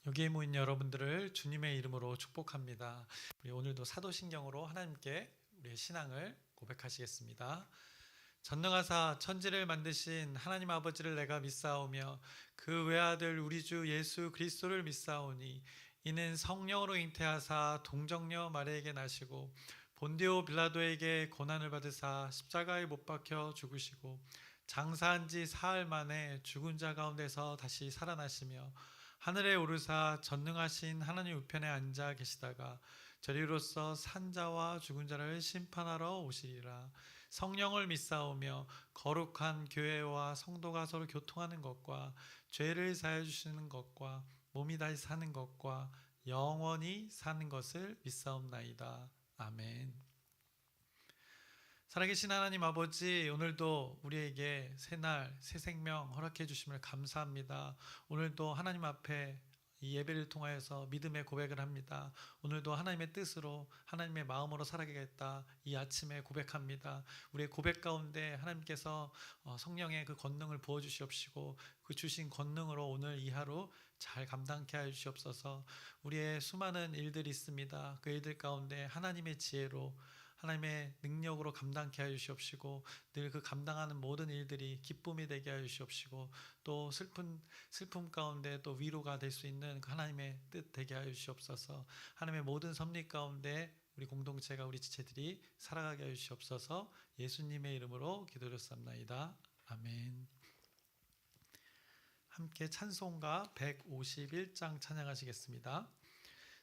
여기에 모인 여러분들을 주님의 이름으로 축복합니다. 우리 오늘도 사도신경으로 하나님께 우리의 신앙을 고백하시겠습니다. 전능하사 천지를 만드신 하나님 아버지를 내가 믿사오며 그 외아들 우리 주 예수 그리스도를 믿사오니 이는 성령으로 잉태하사 동정녀 마리아에게 나시고 본디오 빌라도에게 고난을 받으사 십자가에 못 박혀 죽으시고 장사한 지 사흘 만에 죽은 자 가운데서 다시 살아나시며 하늘에 오르사 전능하신 하나님 우편에 앉아 계시다가 저리로서 산자와 죽은 자를 심판하러 오시리라. 성령을 믿사오며 거룩한 교회와 성도가 서로 교통하는 것과 죄를 사해 주시는 것과 몸이 다시 사는 것과 영원히 사는 것을 믿사옵나이다. 아멘. 살아계신 하나님 아버지, 오늘도 우리에게 새날 새 생명 허락해 주심을 감사합니다. 오늘도 하나님 앞에 이 예배를 통하여서 믿음의 고백을 합니다. 오늘도 하나님의 뜻으로 하나님의 마음으로 살아가겠다, 이 아침에 고백합니다. 우리의 고백 가운데 하나님께서 성령의 그 권능을 부어주시옵시고 그 주신 권능으로 오늘 이 하루 잘 감당케 하여 주시옵소서. 우리의 수많은 일들이 있습니다. 그 일들 가운데 하나님의 지혜로 하나님의 능력으로 감당케 하여 주시옵시고 늘 그 감당하는 모든 일들이 기쁨이 되게 하여 주시옵시고 또 슬픔 가운데 또 위로가 될 수 있는 그 하나님의 뜻 되게 하여 주시옵소서. 하나님의 모든 섭리 가운데 우리 공동체가 우리 지체들이 살아가게 하여 주시옵소서. 예수님의 이름으로 기도드렸사옵나이다. 아멘. 함께 찬송가 151장 찬양하시겠습니다.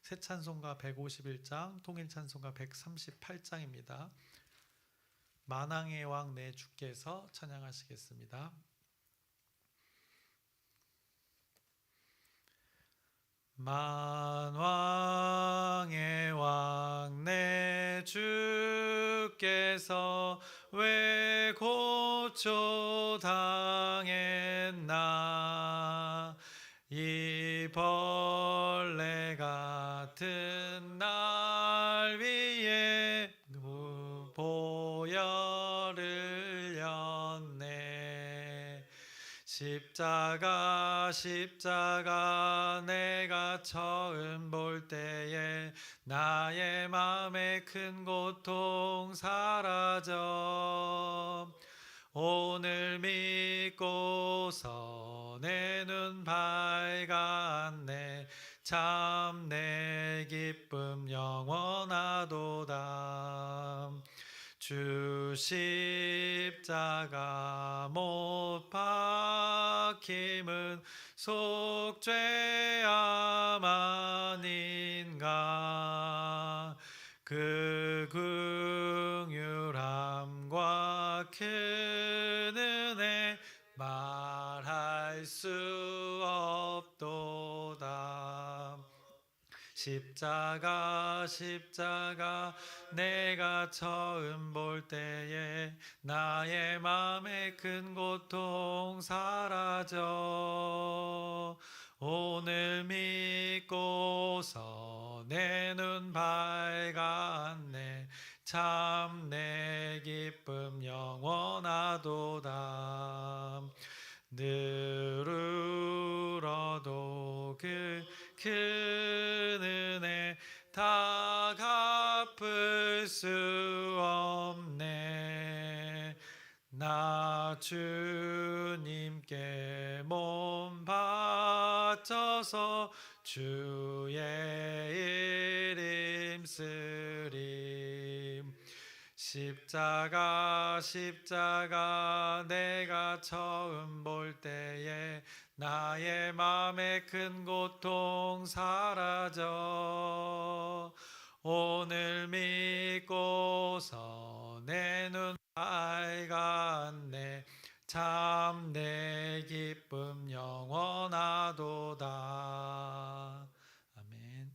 새 찬송가 151장, 통일 찬송가 138장입니다. 만왕의 왕 내 주께서 찬양하시겠습니다. 만왕의 왕 내 주께서 왜 고초 당했나. 이 벌레 같은 날 위에 보혈을 흘렸네. 십자가 내가 처음 볼 때에 나의 마음에 큰 고통 사라져. 오늘 믿고서 내 눈 밝았네. 참 내 기쁨 영원하도다. 주 십자가 못 박힘은 속죄함 아닌가. 그 긍휼함과 큰 은혜 말할 수 없도다. 십자가 내가 처음 볼 때에 나의 마음에 큰 고통 사라져. 오늘 믿고서 내 눈 밝았네. 참 내 기쁨 영원하도다. 늘 울어도 그 큰 은혜 다 갚을 수 없네. 나 주님께 몸 바쳐서 주의 이름 쓰리. 십자가 내가 처음 볼 때에 나의 마음에 큰 고통 사라져. 오늘 믿고서 내 눈 밝았네. 참 내 기쁨 영원하도다. 아멘.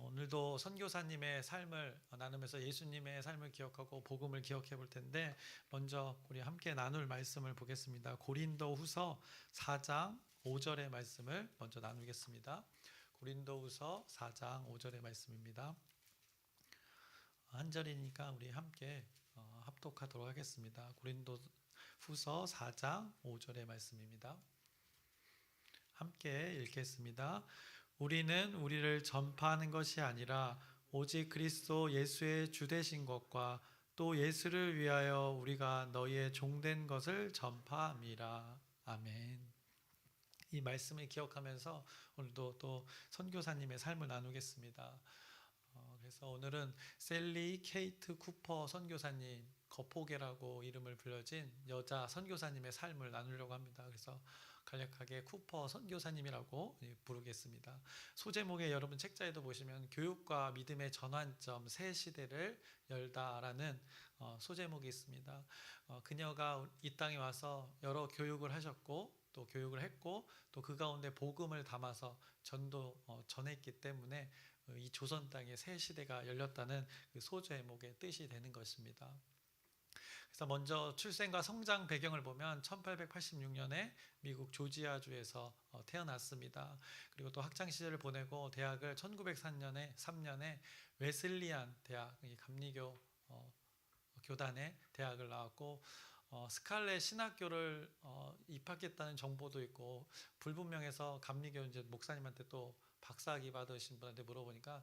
오늘도 선교사님의 삶을 나누면서 예수님의 삶을 기억하고 복음을 기억해 볼 텐데, 먼저 우리 함께 나눌 말씀을 보겠습니다. 고린도후서 4장 5절의 말씀을 먼저 나누겠습니다. 고린도후서 4장 5절의 말씀입니다. 한 절이니까 우리 함께 합독하도록 하겠습니다. 고린도후서 4장 5절의 말씀입니다. 함께 읽겠습니다. 우리는 우리를 전파하는 것이 아니라 오직 그리스도 예수의 주되신 것과 또 예수를 위하여 우리가 너희의 종된 것을 전파함이라. 아멘. 이 말씀을 기억하면서 오늘도 또 선교사님의 삶을 나누겠습니다. 그래서 오늘은 셀리 케이트 쿠퍼 선교사님, 거포게라고 이름을 불려진 여자 선교사님의 삶을 나누려고 합니다. 그래서 간략하게 쿠퍼 선교사님이라고 부르겠습니다. 소제목에 여러분 책자에도 보시면 교육과 믿음의 전환점 새 시대를 열다라는 소제목이 있습니다. 그녀가 이 땅에 와서 여러 교육을 하셨고 또 교육을 했고 또 그 가운데 복음을 담아서 전했기 때문에 이 조선 땅에 새 시대가 열렸다는 그 소제목의 뜻이 되는 것입니다. 그래서 먼저 출생과 성장 배경을 보면 1886년에 미국 조지아주에서 태어났습니다. 그리고 또 학창 시절을 보내고 대학을 1903년에 웨슬리안 대학, 감리교 교단의 대학을 나왔고 스칼렛 신학교를 입학했다는 정보도 있고 불분명해서 감리교 이제 목사님한테 또 박사학위 받으신 분한테 물어보니까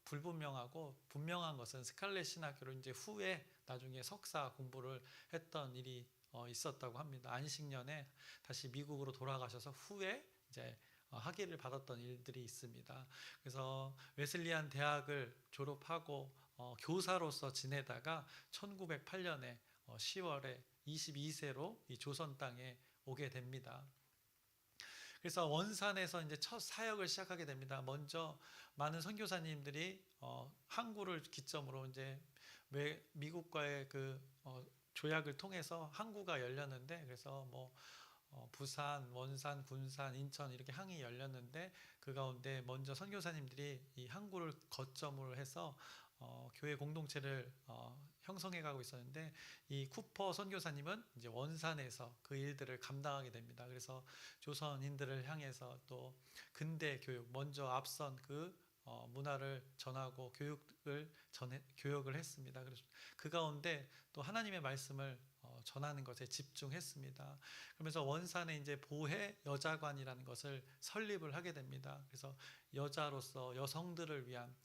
불분명하고 분명한 것은 스칼렛 신학교를 이제 후에 나중에 석사 공부를 했던 일이 있었다고 합니다. 안식년에 다시 미국으로 돌아가셔서 후에 이제 학위를 받았던 일들이 있습니다. 그래서 웨슬리안 대학을 졸업하고 교사로서 지내다가 1908년에 10월에 22세로 이 조선 땅에 오게 됩니다. 그래서 원산에서 이제 첫 사역을 시작하게 됩니다. 먼저 많은 선교사님들이 항구를 기점으로 이제 미국과의 그 조약을 통해서 항구가 열렸는데 그래서 뭐 부산, 원산, 군산, 인천 이렇게 항이 열렸는데 그 가운데 먼저 선교사님들이 이 항구를 거점으로 해서 교회 공동체를 형성해 가고 있었는데 이 쿠퍼 선교사님은 이제 원산에서 그 일들을 감당하게 됩니다. 그래서 조선인들을 향해서 또 근대 교육, 먼저 앞선 그 문화를 전하고 교육을 했습니다. 그래서 그 가운데 또 하나님의 말씀을 전하는 것에 집중했습니다. 그러면서 원산에 이제 보혜 여자관이라는 것을 설립을 하게 됩니다. 그래서 여자로서 여성들을 위한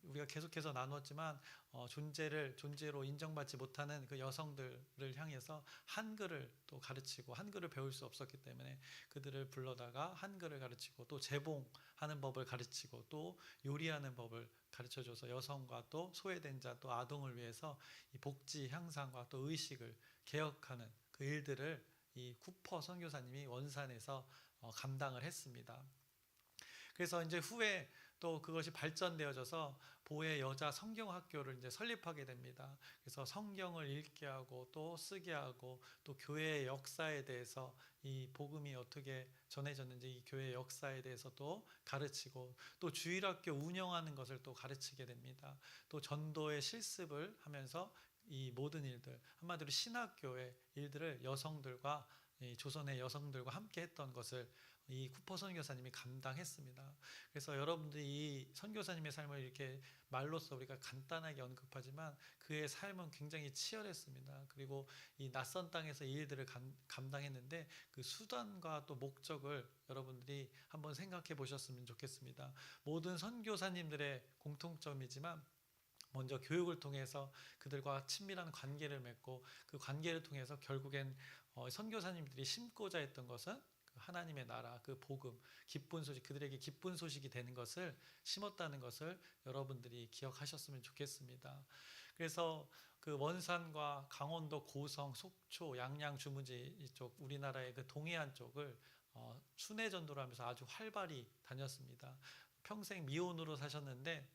우리가 계속해서 나눴지만 존재로 인정받지 못하는 그 여성들을 향해서 한글을 또 가르치고 한글을 배울 수 없었기 때문에 그들을 불러다가 한글을 가르치고 또 재봉하는 법을 가르치고 또 요리하는 법을 가르쳐줘서 여성과 또 소외된 자 또 아동을 위해서 이 복지 향상과 또 의식을 개혁하는 그 일들을 이 쿠퍼 선교사님이 원산에서 감당을 했습니다. 그래서 이제 후에 또 그것이 발전되어져서 보혜 여자 성경학교를 이제 설립하게 됩니다. 그래서 성경을 읽게 하고 또 쓰게 하고 또 교회의 역사에 대해서 이 복음이 어떻게 전해졌는지 이 교회의 역사에 대해서도 가르치고 또 주일학교 운영하는 것을 또 가르치게 됩니다. 또 전도의 실습을 하면서 이 모든 일들, 한마디로 신학교의 일들을 여성들과 조선의 여성들과 함께 했던 것을 이 쿠퍼 선교사님이 감당했습니다. 그래서 여러분들이 이 선교사님의 삶을 이렇게 말로써 우리가 간단하게 언급하지만 그의 삶은 굉장히 치열했습니다. 그리고 이 낯선 땅에서 이 일들을 감당했는데 그 수단과 또 목적을 여러분들이 한번 생각해 보셨으면 좋겠습니다. 모든 선교사님들의 공통점이지만 먼저 교육을 통해서 그들과 친밀한 관계를 맺고 그 관계를 통해서 결국엔 선교사님들이 심고자 했던 것은 하나님의 나라, 그 복음, 기쁜 소식, 그들에게 기쁜 소식이 되는 것을 심었다는 것을 여러분들이 기억하셨으면 좋겠습니다. 그래서 그 원산과 강원도 고성, 속초, 양양, 주문지 이쪽 우리나라의 그 동해안 쪽을 순회 전도를 하면서 아주 활발히 다녔습니다. 평생 미혼으로 사셨는데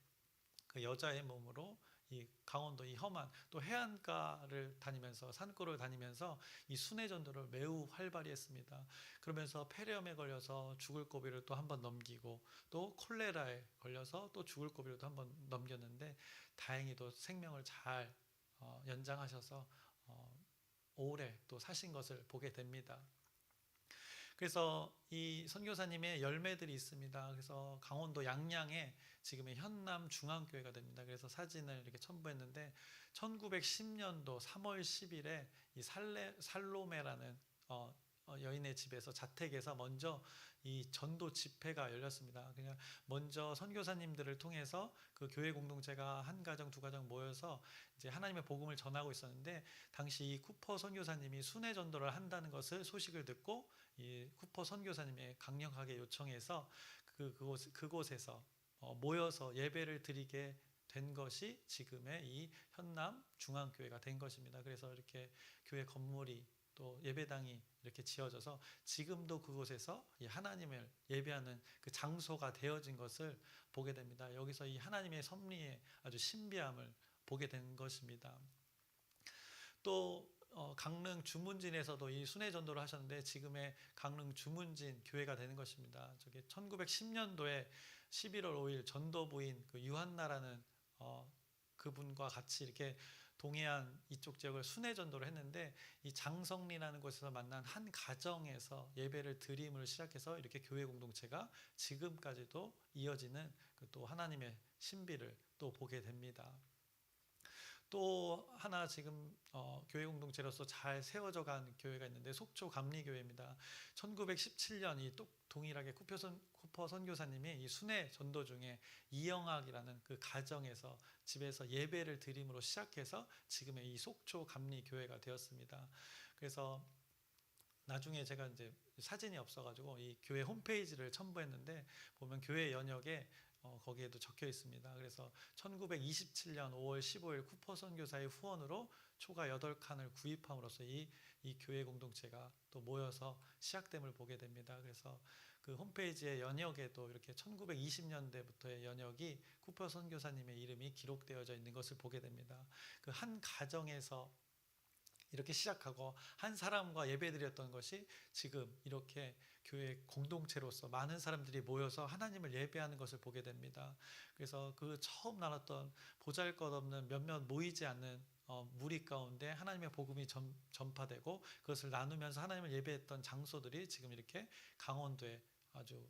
그 여자의 몸으로 이 강원도 이 험한 또 해안가를 다니면서 산골을 다니면서 이 순회 전도를 매우 활발히 했습니다. 그러면서 폐렴에 걸려서 죽을 고비를 또 한 번 넘기고 또 콜레라에 걸려서 또 죽을 고비를 또 한 번 넘겼는데 다행히도 생명을 잘 연장하셔서 오래 또 사신 것을 보게 됩니다. 그래서 이 선교사님의 열매들이 있습니다. 그래서 강원도 양양에 지금의 현남 중앙교회가 됩니다. 그래서 사진을 이렇게 첨부했는데 1910년도 3월 10일에 이 살로메라는 여인의 집에서 자택에서 먼저 이 전도 집회가 열렸습니다. 그냥 먼저 선교사님들을 통해서 그 교회 공동체가 한 가정 두 가정 모여서 이제 하나님의 복음을 전하고 있었는데, 당시 이 쿠퍼 선교사님이 순회 전도를 한다는 것을 소식을 듣고 이 쿠퍼 선교사님의 강력하게 요청해서 그곳에서 모여서 예배를 드리게 된 것이 지금의 이 현남 중앙교회가 된 것입니다. 그래서 이렇게 교회 건물이 또 예배당이 이렇게 지어져서 지금도 그곳에서 이 하나님을 예배하는 그 장소가 되어진 것을 보게 됩니다. 여기서 이 하나님의 섭리의 아주 신비함을 보게 된 것입니다. 또 강릉 주문진에서도 이 순회 전도를 하셨는데 지금의 강릉 주문진 교회가 되는 것입니다. 저게 1910년도에 11월 5일 전도부인 그 유한나라는 그분과 같이 이렇게 동해안 이쪽 지역을 순회 전도를 했는데, 이 장성리라는 곳에서 만난 한 가정에서 예배를 드림을 시작해서 이렇게 교회 공동체가 지금까지도 이어지는 또 하나님의 신비를 또 보게 됩니다. 또 하나 지금 교회 공동체로서 잘 세워져 간 교회가 있는데 속초 감리교회입니다. 1917년 이 동일하게 쿠퍼 선교사님이 이 순회 전도 중에 이영학이라는 그 가정에서 집에서 예배를 드림으로 시작해서 지금의 이 속초 감리교회가 되었습니다. 그래서 나중에 제가 이제 사진이 없어가지고 이 교회 홈페이지를 첨부했는데 보면 교회 연역에 거기에도 적혀 있습니다. 그래서 1927년 5월 15일 쿠퍼 선교사의 후원으로 초가 8칸을 구입함으로써 이 교회 공동체가 또 모여서 시작됨을 보게 됩니다. 그래서 그 홈페이지의 연역에도 이렇게 1920년대부터의 연역이 쿠퍼 선교사님의 이름이 기록되어져 있는 것을 보게 됩니다. 그 한 가정에서 이렇게 시작하고 한 사람과 예배드렸던 것이 지금 이렇게 교회 공동체로서 많은 사람들이 모여서 하나님을 예배하는 것을 보게 됩니다. 그래서 그 처음 나눴던 보잘것없는 몇몇 모이지 않는 무리 가운데 하나님의 복음이 전파되고 그것을 나누면서 하나님을 예배했던 장소들이 지금 이렇게 강원도에 아주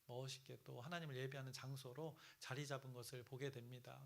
멋있게 또 하나님을 예배하는 장소로 자리 잡은 것을 보게 됩니다.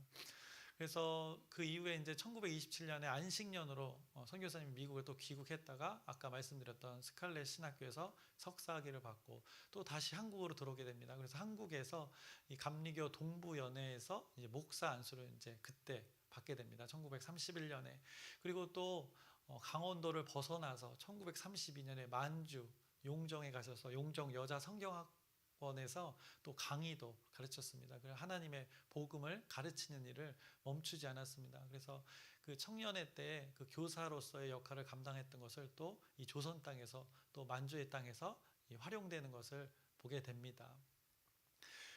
그래서 그 이후에 이제 1927년에 안식년으로 선교사님이 미국에 또 귀국했다가 아까 말씀드렸던 스칼렛 신학교에서 석사학위를 받고 또 다시 한국으로 들어오게 됩니다. 그래서 한국에서 이 감리교 동부연회에서 이제 목사 안수를 이제 그때 받게 됩니다. 1931년에. 그리고 또 강원도를 벗어나서 1932년에 만주 용정에 가셔서 용정 여자 성경학원에서 또 강의도 가르쳤습니다. 그래서 하나님의 복음을 가르치는 일을 멈추지 않았습니다. 그래서 그 청년회 때 그 교사로서의 역할을 감당했던 것을 또 이 조선 땅에서 또 만주의 땅에서 활용되는 것을 보게 됩니다.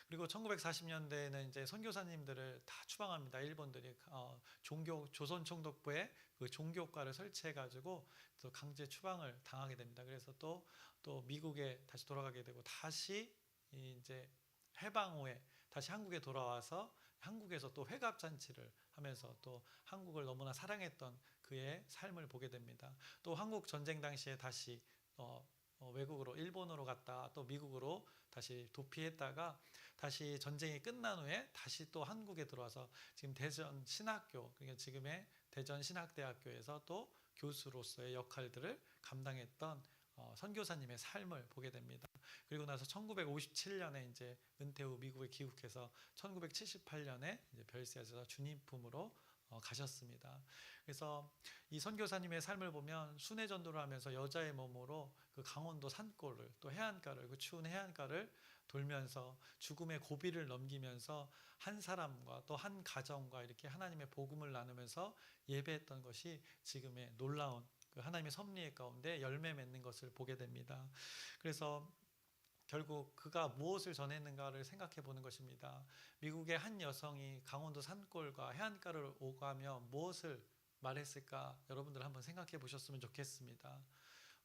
그리고 1940년대에는 이제 선교사님들을 다 추방합니다. 일본들이 조선 총독부에 그 종교과를 설치해가지고 또 강제 추방을 당하게 됩니다. 그래서 또 미국에 다시 돌아가게 되고 다시 이제 해방 후에 다시 한국에 돌아와서 한국에서 또 회갑잔치를 하면서 또 한국을 너무나 사랑했던 그의 삶을 보게 됩니다. 또 한국 전쟁 당시에 다시 외국으로 일본으로 갔다 또 미국으로 다시 도피했다가 다시 전쟁이 끝난 후에 다시 또 한국에 들어와서 지금 대전 신학교, 그러니까 지금의 대전 신학대학교에서 또 교수로서의 역할들을 감당했던 선교사님의 삶을 보게 됩니다. 그리고 나서 1957년에 이제 은퇴 후 미국에 귀국해서 1978년에 이제 별세하셔서 주님 품으로 가셨습니다. 그래서 이 선교사님의 삶을 보면 순회 전도를 하면서 여자의 몸으로 그 강원도 산골을 또 해안가를 그 추운 해안가를 돌면서 죽음의 고비를 넘기면서 한 사람과 또 한 가정과 이렇게 하나님의 복음을 나누면서 예배했던 것이 지금의 놀라운 그 하나님의 섭리의 가운데 열매 맺는 것을 보게 됩니다. 그래서 결국 그가 무엇을 전했는가를 생각해 보는 것입니다. 미국의 한 여성이 강원도 산골과 해안가를 오가며 무엇을 말했을까 여러분들 한번 생각해 보셨으면 좋겠습니다.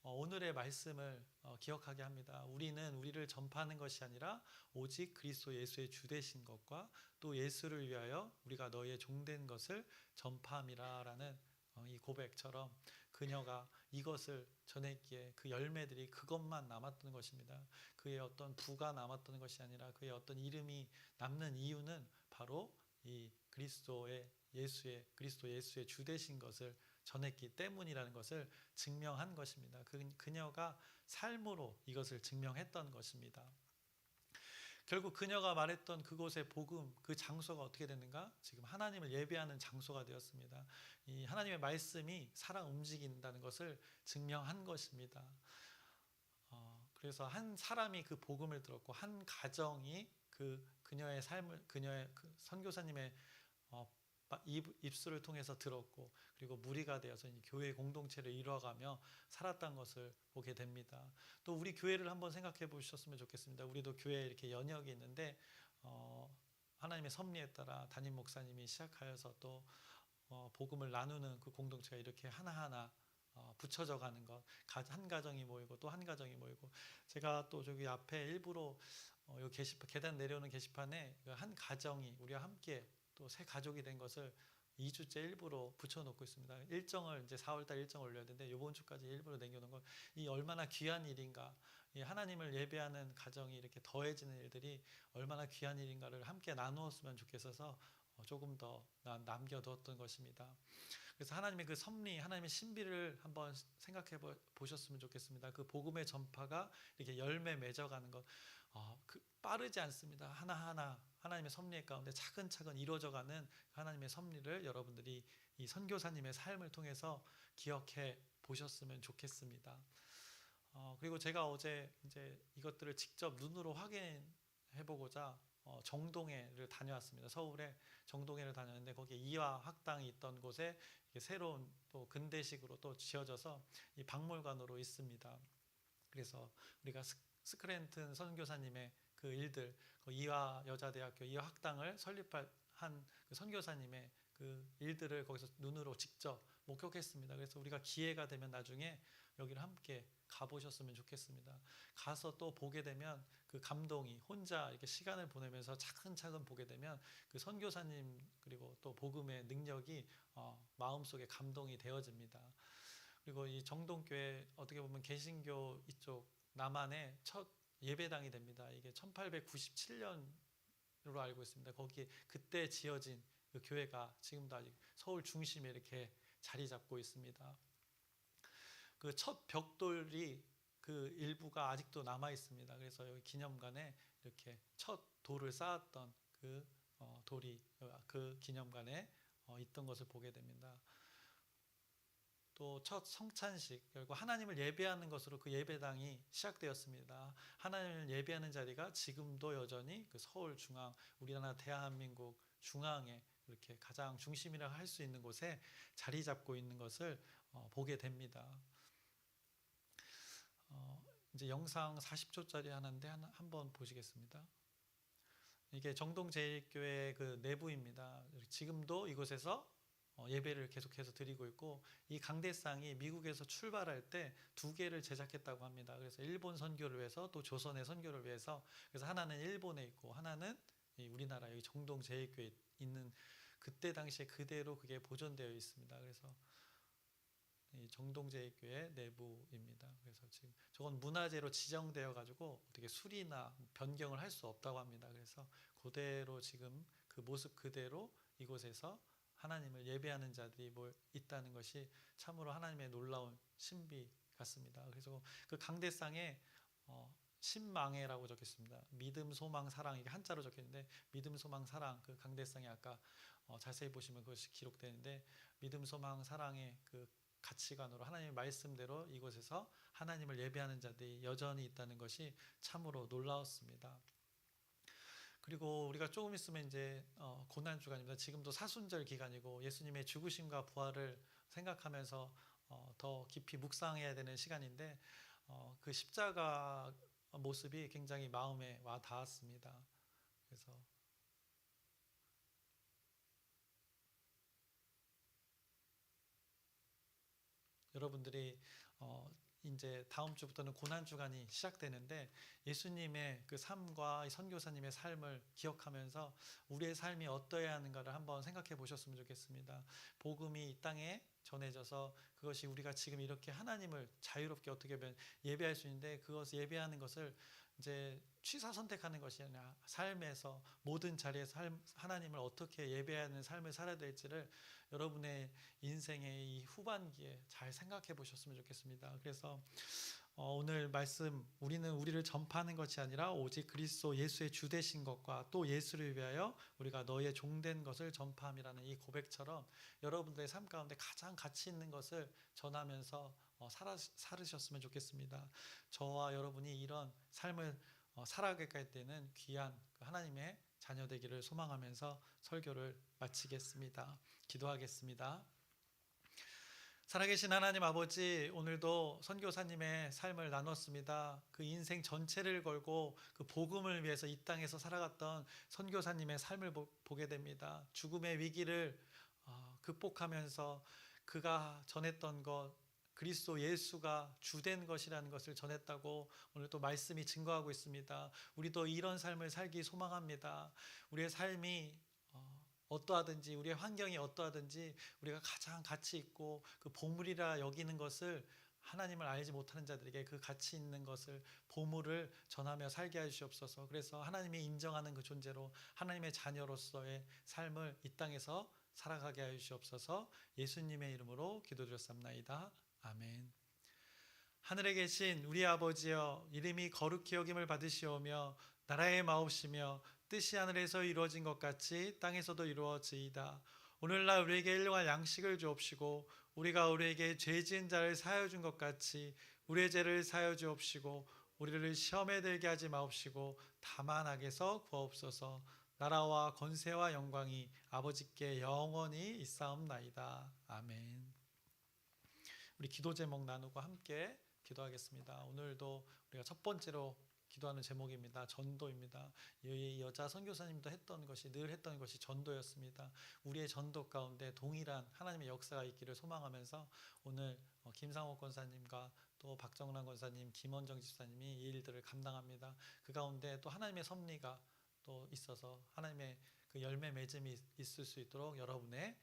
오늘의 말씀을 기억하게 합니다. 우리는 우리를 전파하는 것이 아니라 오직 그리스도 예수의 주 되신 것과 또 예수를 위하여 우리가 너희의 종된 것을 전파함이라 라는 이 고백처럼 그녀가 이것을 전했기에 그 열매들이 그것만 남았던 것입니다. 그의 어떤 부가 남았던 것이 아니라 그의 어떤 이름이 남는 이유는 바로 이 그리스도 예수의 주 되신 것을 전했기 때문이라는 것을 증명한 것입니다. 그녀가 삶으로 이것을 증명했던 것입니다. 결국 그녀가 말했던 그곳의 복음, 그 장소가 어떻게 됐는가? 지금 하나님을 예배하는 장소가 되었습니다. 이 하나님의 말씀이 살아 움직인다는 것을 증명한 것입니다. 그래서 한 사람이 그 복음을 들었고 한 가정이 그녀의 삶을, 그녀의 그 선교사님의 입술을 통해서 들었고, 그리고 무리가 되어서 교회 공동체를 이루어가며 살았던 것을 보게 됩니다. 또 우리 교회를 한번 생각해 보셨으면 좋겠습니다. 우리도 교회에 이렇게 연역이 있는데 하나님의 섭리에 따라 담임 목사님이 시작하여서 또 복음을 나누는 그 공동체가 이렇게 하나하나 붙여져 가는 것, 한 가정이 모이고 또 한 가정이 모이고, 제가 또 저기 앞에 일부러 요 계단 내려오는 게시판에 한 가정이 우리와 함께 또 새 가족이 된 것을 2주째 일부러 붙여놓고 있습니다. 일정을 이제 4월달 일정 올려야 되는데 이번 주까지 일부러 남겨놓은 것, 이 얼마나 귀한 일인가, 이 하나님을 예배하는 가정이 이렇게 더해지는 일들이 얼마나 귀한 일인가를 함께 나누었으면 좋겠어서 조금 더 남겨두었던 것입니다. 그래서 하나님의 그 섭리, 하나님의 신비를 한번 생각해 보셨으면 좋겠습니다. 그 복음의 전파가 이렇게 열매 맺어가는 것, 빠르지 않습니다. 하나하나 하나님의 섭리 가운데 차근차근 이루어져가는 하나님의 섭리를 여러분들이 이 선교사님의 삶을 통해서 기억해 보셨으면 좋겠습니다. 그리고 제가 어제 이제 이것들을 직접 눈으로 확인해 보고자 정동회를 다녀왔습니다. 서울에 정동회를 다녔는데 거기에 이화 학당이 있던 곳에 새로운 또 근대식으로 또 지어져서 이 박물관으로 있습니다. 그래서 우리가 스크랜튼 선교사님의 그 일들, 그 이화 여자대학교 이화 학당을 설립한 그 선교사님의 그 일들을 거기서 눈으로 직접 목격했습니다. 그래서 우리가 기회가 되면 나중에 여기를 함께 가보셨으면 좋겠습니다. 가서 또 보게 되면 그 감동이, 혼자 이렇게 시간을 보내면서 차근차근 보게 되면 그 선교사님 그리고 또 복음의 능력이 마음속에 감동이 되어집니다. 그리고 이 정동교회 어떻게 보면 개신교 이쪽 남한의 첫 예배당이 됩니다. 이게 1897년으로 알고 있습니다. 거기에 그때 지어진 그 교회가 지금도 아직 서울 중심에 이렇게 자리 잡고 있습니다. 그 첫 벽돌이 그 일부가 아직도 남아 있습니다. 그래서 여기 기념관에 이렇게 첫 돌을 쌓았던 그 돌이 그 기념관에 있던 것을 보게 됩니다. 또 첫 성찬식, 결국 하나님을 예배하는 것으로 그 예배당이 시작되었습니다. 하나님을 예배하는 자리가 지금도 여전히 그 서울 중앙, 우리나라 대한민국 중앙에 이렇게 가장 중심이라 할 수 있는 곳에 자리 잡고 있는 것을 보게 됩니다. 이제 영상 40초짜리 하나인데 한번 보시겠습니다. 이게 정동제일교회 그 내부입니다. 지금도 이곳에서 예배를 계속해서 드리고 있고, 이 강대상이 미국에서 출발할 때 2개를 제작했다고 합니다. 그래서 일본 선교를 위해서 또 조선의 선교를 위해서, 그래서 하나는 일본에 있고 하나는 우리나라 여기 정동제일교회에 있는 그때 당시에 그대로 그게 보존되어 있습니다. 그래서 이 정동제일교회 내부입니다. 그래서 지금 저건 문화재로 지정되어 가지고 어떻게 수리나 변경을 할 수 없다고 합니다. 그래서 그대로 지금 그 모습 그대로 이곳에서 하나님을 예배하는 자들이 있다는 것이 참으로 하나님의 놀라운 신비 같습니다. 그래서 그 강대상에 신망회라고 적혔습니다. 믿음, 소망, 사랑, 이게 한자로 적혀있는데 믿음, 소망, 사랑, 그 강대상에 아까 자세히 보시면 그것이 기록되는데, 믿음, 소망, 사랑의 그 가치관으로 하나님의 말씀대로 이곳에서 하나님을 예배하는 자들이 여전히 있다는 것이 참으로 놀라웠습니다. 그리고 우리가 조금 있으면 이제 고난 주간입니다. 지금도 사순절 기간이고 예수님의 죽으심과 부활을 생각하면서 더 깊이 묵상해야 되는 시간인데, 그 십자가 모습이 굉장히 마음에 와 닿았습니다. 그래서 여러분들이 이제 다음 주부터는 고난 주간이 시작되는데, 예수님의 그 삶과 선교사님의 삶을 기억하면서 우리의 삶이 어떠해야 하는가를 한번 생각해 보셨으면 좋겠습니다. 복음이 이 땅에 전해져서 그것이 우리가 지금 이렇게 하나님을 자유롭게 어떻게 보면 예배할 수 있는데, 그것을 예배하는 것을 이제 취사 선택하는 것이 아니라 삶에서 모든 자리에서 하나님을 어떻게 예배하는 삶을 살아야 될지를 여러분의 인생의 이 후반기에 잘 생각해 보셨으면 좋겠습니다. 그래서 오늘 말씀, 우리는 우리를 전파하는 것이 아니라 오직 그리스도 예수의 주 되신 것과 또 예수를 위하여 우리가 너의 종된 것을 전파함이라는 이 고백처럼 여러분들의 삶 가운데 가장 가치 있는 것을 전하면서 살으셨으면 좋겠습니다. 저와 여러분이 이런 삶을 살아가게 할 때는 귀한 하나님의 자녀 되기를 소망하면서 설교를 마치겠습니다. 기도하겠습니다. 살아계신 하나님 아버지, 오늘도 선교사님의 삶을 나눴습니다. 그 인생 전체를 걸고 그 복음을 위해서 이 땅에서 살아갔던 선교사님의 삶을 보게 됩니다. 죽음의 위기를 극복하면서 그가 전했던 것, 그리스도 예수가 주된 것이라는 것을 전했다고 오늘 또 말씀이 증거하고 있습니다. 우리도 이런 삶을 살기 소망합니다. 우리의 삶이 어떠하든지, 우리의 환경이 어떠하든지 우리가 가장 가치 있고 그 보물이라 여기는 것을, 하나님을 알지 못하는 자들에게 그 가치 있는 것을, 보물을 전하며 살게 하시옵소서. 그래서 하나님이 인정하는 그 존재로 하나님의 자녀로서의 삶을 이 땅에서 살아가게 하시옵소서. 예수님의 이름으로 기도드렸사옵나이다. 아멘. 하늘에 계신 우리 아버지여, 이름이 거룩히 여김을 받으시오며 나라의 마옵시며 뜻이 하늘에서 이루어진 것 같이 땅에서도 이루어지이다. 오늘날 우리에게 일용할 양식을 주옵시고 우리가 우리에게 죄 지은 자를 사하여 준 것 같이 우리의 죄를 사하여 주옵시고 우리를 시험에 들게 하지 마옵시고 다만 악에서 구하옵소서. 나라와 권세와 영광이 아버지께 영원히 있사옵나이다. 아멘. 우리 기도 제목 나누고 함께 기도하겠습니다. 오늘도 우리가 첫 번째로 기도하는 제목입니다. 전도입니다. 이 여자 선교사님도 늘 했던 것이 전도였습니다. 우리의 전도 가운데 동일한 하나님의 역사가 있기를 소망하면서 오늘 김상옥 권사님과 또 박정란 권사님, 김원정 집사님이 이 일들을 감당합니다. 그 가운데 또 하나님의 섭리가 또 있어서 하나님의 그 열매 맺음이 있을 수 있도록 여러분의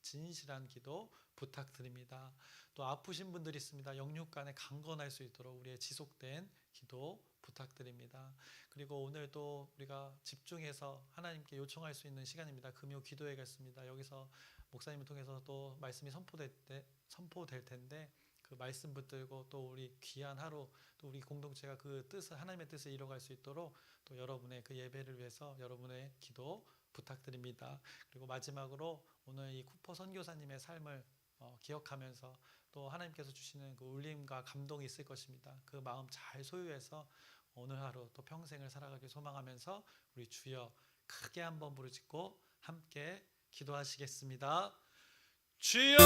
진실한 기도 부탁드립니다. 또 아프신 분들이 있습니다. 영육간에 강건할 수 있도록 우리의 지속된 기도 부탁드립니다. 그리고 오늘도 우리가 집중해서 하나님께 요청할 수 있는 시간입니다. 금요 기도회겠습니다. 여기서 목사님을 통해서 또 말씀이 선포될 텐데 그 말씀 붙들고 또 우리 귀한 하루, 또 우리 공동체가 그 뜻을, 하나님의 뜻을 이뤄갈 수 있도록 또 여러분의 그 예배를 위해서 여러분의 기도 부탁드립니다. 그리고 마지막으로 오늘 이 쿠퍼 선교사님의 삶을 기억하면서 또 하나님께서 주시는 그 울림과 감동이 있을 것입니다. 그 마음 잘 소유해서 오늘 하루 또 평생을 살아가길 소망하면서 우리 주여 크게 한번 부르짖고 함께 기도하시겠습니다. 주여!